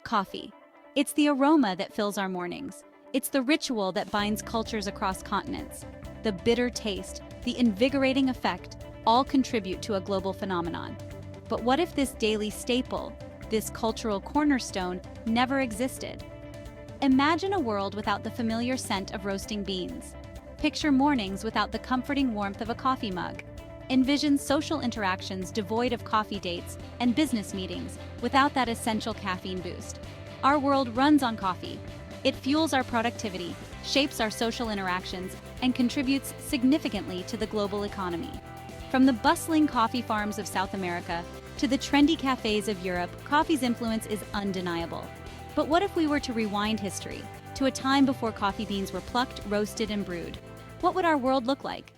Coffee. It's the aroma that fills our mornings. It's the ritual that binds cultures across continents. The bitter taste, the invigorating effect, all contribute to a global phenomenon. But what if this daily staple, this cultural cornerstone, never existed? Imagine a world without the familiar scent of roasting beans. Picture mornings without the comforting warmth of a coffee mug. Envision social interactions devoid of coffee dates and business meetings without that essential caffeine boost. Our world runs on coffee. It fuels our productivity, shapes our social interactions, and contributes significantly to the global economy. From the bustling coffee farms of South America to the trendy cafés of Europe, coffee's influence is undeniable. But what if we were to rewind history to a time before coffee beans were plucked, roasted, and brewed? What would our world look like?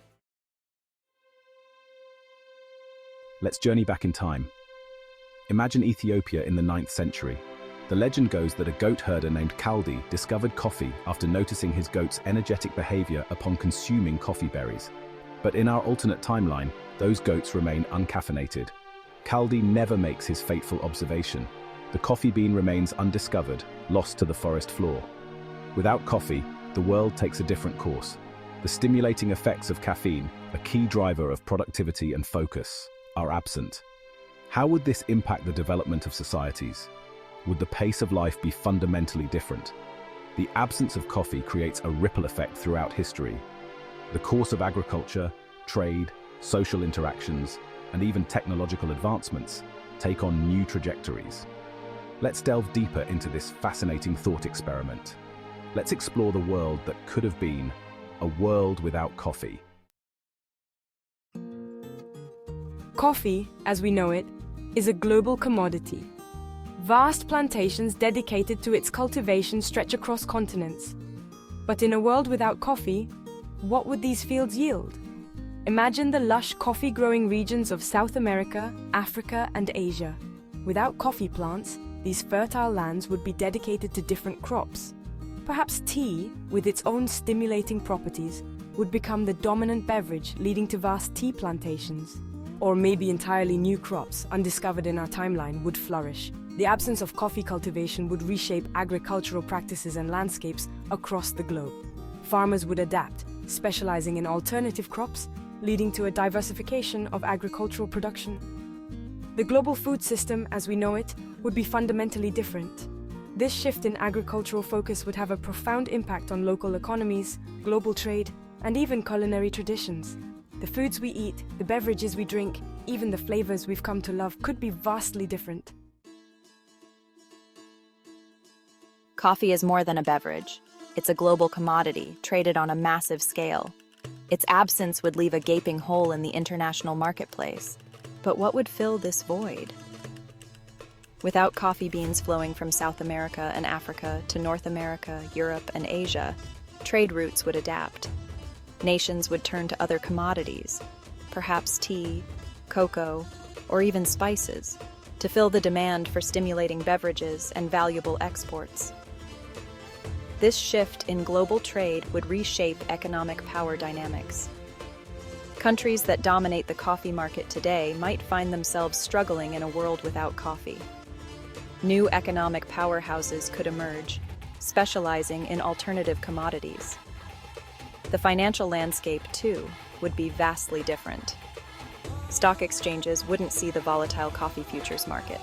Let's journey back in time. Imagine Ethiopia in the 9th century. The legend goes that a goat herder named Kaldi discovered coffee after noticing his goat's energetic behavior upon consuming coffee berries. But in our alternate timeline, those goats remain uncaffeinated. Kaldi never makes his fateful observation. The coffee bean remains undiscovered, lost to the forest floor. Without coffee, the world takes a different course. The stimulating effects of caffeine, a key driver of productivity and focus, are absent. How would this impact the development of societies? Would the pace of life be fundamentally different? The absence of coffee creates a ripple effect throughout history. The course of agriculture, trade, social interactions, and even technological advancements take on new trajectories. Let's delve deeper into this fascinating thought experiment. Let's explore the world that could have been, a world without coffee. Coffee, as we know it, is a global commodity. Vast plantations dedicated to its cultivation stretch across continents. But in a world without coffee, what would these fields yield? Imagine the lush coffee-growing regions of South America, Africa, and Asia. Without coffee plants, these fertile lands would be dedicated to different crops. Perhaps tea, with its own stimulating properties, would become the dominant beverage, leading to vast tea plantations. Or maybe entirely new crops, undiscovered in our timeline, would flourish. The absence of coffee cultivation would reshape agricultural practices and landscapes across the globe. Farmers would adapt, specializing in alternative crops, leading to a diversification of agricultural production. The global food system, as we know it, would be fundamentally different. This shift in agricultural focus would have a profound impact on local economies, global trade, and even culinary traditions. The foods we eat, the beverages we drink, even the flavors we've come to love could be vastly different. Coffee is more than a beverage. It's a global commodity, traded on a massive scale. Its absence would leave a gaping hole in the international marketplace. But what would fill this void? Without coffee beans flowing from South America and Africa to North America, Europe, and Asia, trade routes would adapt. Nations would turn to other commodities, perhaps tea, cocoa, or even spices, to fill the demand for stimulating beverages and valuable exports. This shift in global trade would reshape economic power dynamics. Countries that dominate the coffee market today might find themselves struggling in a world without coffee. New economic powerhouses could emerge, specializing in alternative commodities. The financial landscape, too, would be vastly different. Stock exchanges wouldn't see the volatile coffee futures market.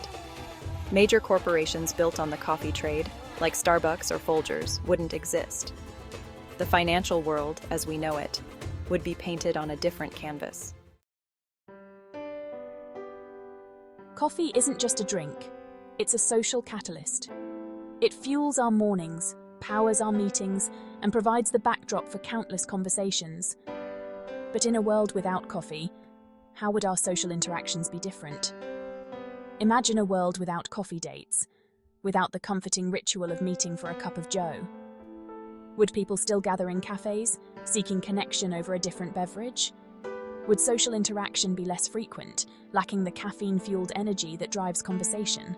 Major corporations built on the coffee trade, like Starbucks or Folgers, wouldn't exist. The financial world, as we know it, would be painted on a different canvas. Coffee isn't just a drink, it's a social catalyst. It fuels our mornings, powers our meetings, and provides the backdrop for countless conversations. But in a world without coffee, how would our social interactions be different? Imagine a world without coffee dates, without the comforting ritual of meeting for a cup of joe. Would people still gather in cafes, seeking connection over a different beverage? Would social interaction be less frequent, lacking the caffeine-fueled energy that drives conversation?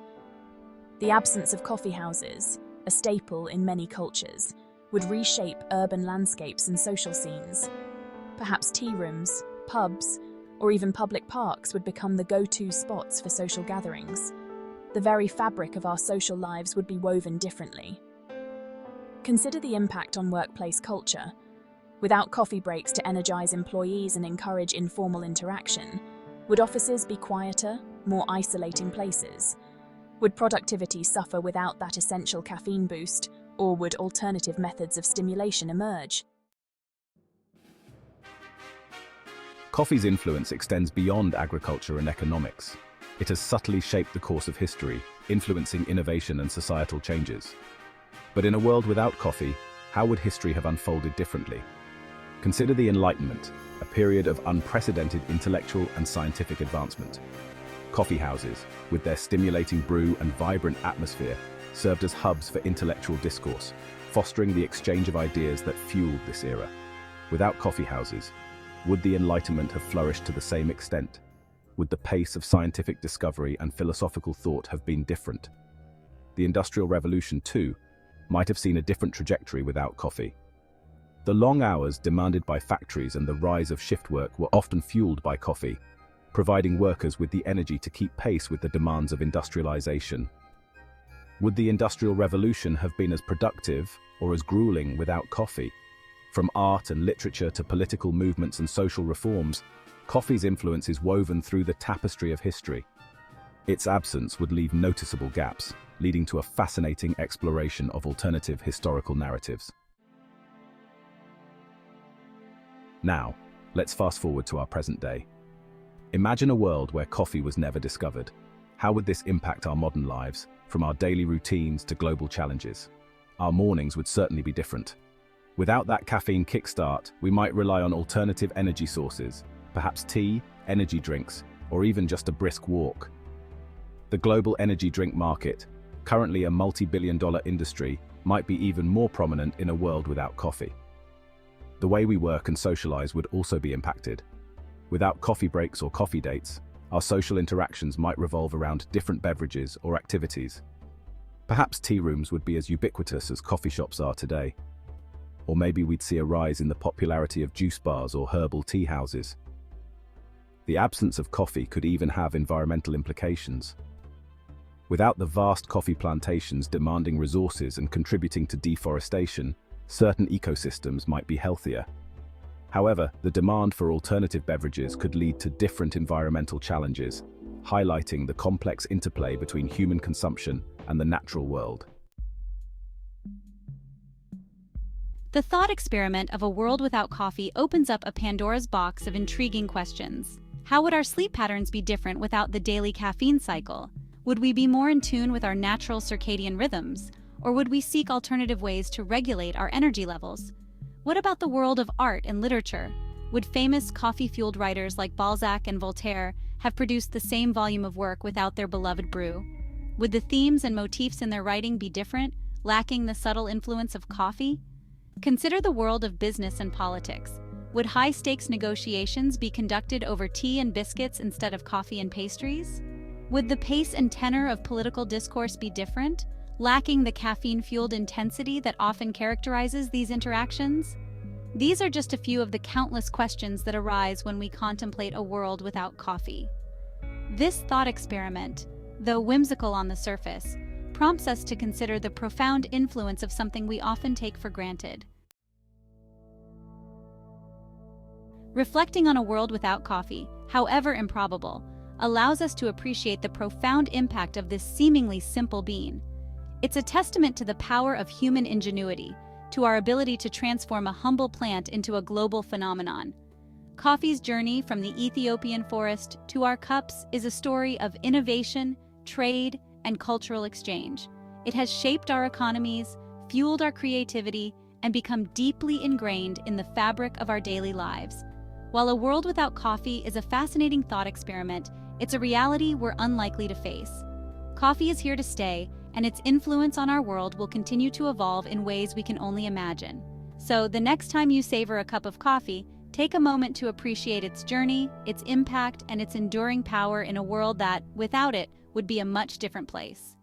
The absence of coffee houses, a staple in many cultures, would reshape urban landscapes and social scenes. Perhaps tea rooms, pubs, or even public parks would become the go-to spots for social gatherings. the very fabric of our social lives would be woven differently. Consider the impact on workplace culture. Without coffee breaks to energize employees and encourage informal interaction, would offices be quieter, more isolating places? Would productivity suffer without that essential caffeine boost, or would alternative methods of stimulation emerge? Coffee's influence extends beyond agriculture and economics. It has subtly shaped the course of history, influencing innovation and societal changes. But in a world without coffee, how would history have unfolded differently? Consider the Enlightenment, a period of unprecedented intellectual and scientific advancement. Coffee houses, with their stimulating brew and vibrant atmosphere, served as hubs for intellectual discourse, fostering the exchange of ideas that fueled this era. Without coffee houses, would the Enlightenment have flourished to the same extent? Would the pace of scientific discovery and philosophical thought have been different? The Industrial Revolution, too, might have seen a different trajectory without coffee. The long hours demanded by factories and the rise of shift work were often fueled by coffee, providing workers with the energy to keep pace with the demands of industrialization. Would the Industrial Revolution have been as productive or as grueling without coffee? From art and literature to political movements and social reforms, coffee's influence is woven through the tapestry of history. Its absence would leave noticeable gaps, leading to a fascinating exploration of alternative historical narratives. Now, let's fast forward to our present day. Imagine a world where coffee was never discovered. How would this impact our modern lives, from our daily routines to global challenges? Our mornings would certainly be different. Without that caffeine kickstart, we might rely on alternative energy sources, perhaps tea, energy drinks, or even just a brisk walk. The global energy drink market, currently a multi-billion-dollar industry, might be even more prominent in a world without coffee. The way we work and socialize would also be impacted. Without coffee breaks or coffee dates, our social interactions might revolve around different beverages or activities. Perhaps tea rooms would be as ubiquitous as coffee shops are today. Or maybe we'd see a rise in the popularity of juice bars or herbal tea houses. The absence of coffee could even have environmental implications. Without the vast coffee plantations demanding resources and contributing to deforestation, certain ecosystems might be healthier. However, the demand for alternative beverages could lead to different environmental challenges, highlighting the complex interplay between human consumption and the natural world. The thought experiment of a world without coffee opens up a Pandora's box of intriguing questions. How would our sleep patterns be different without the daily caffeine cycle? Would we be more in tune with our natural circadian rhythms? Or would we seek alternative ways to regulate our energy levels? What about the world of art and literature? Would famous coffee-fueled writers like Balzac and Voltaire have produced the same volume of work without their beloved brew? Would the themes and motifs in their writing be different, lacking the subtle influence of coffee? Consider the world of business and politics. Would high-stakes negotiations be conducted over tea and biscuits instead of coffee and pastries? Would the pace and tenor of political discourse be different, lacking the caffeine-fueled intensity that often characterizes these interactions? These are just a few of the countless questions that arise when we contemplate a world without coffee. This thought experiment, though whimsical on the surface, prompts us to consider the profound influence of something we often take for granted. Reflecting on a world without coffee, however improbable, allows us to appreciate the profound impact of this seemingly simple bean. It's a testament to the power of human ingenuity, to our ability to transform a humble plant into a global phenomenon. Coffee's journey from the Ethiopian forest to our cups is a story of innovation, trade, and cultural exchange. It has shaped our economies, fueled our creativity, and become deeply ingrained in the fabric of our daily lives. While a world without coffee is a fascinating thought experiment, it's a reality we're unlikely to face. Coffee is here to stay, and its influence on our world will continue to evolve in ways we can only imagine. So, the next time you savor a cup of coffee, take a moment to appreciate its journey, its impact, and its enduring power in a world that, without it, would be a much different place.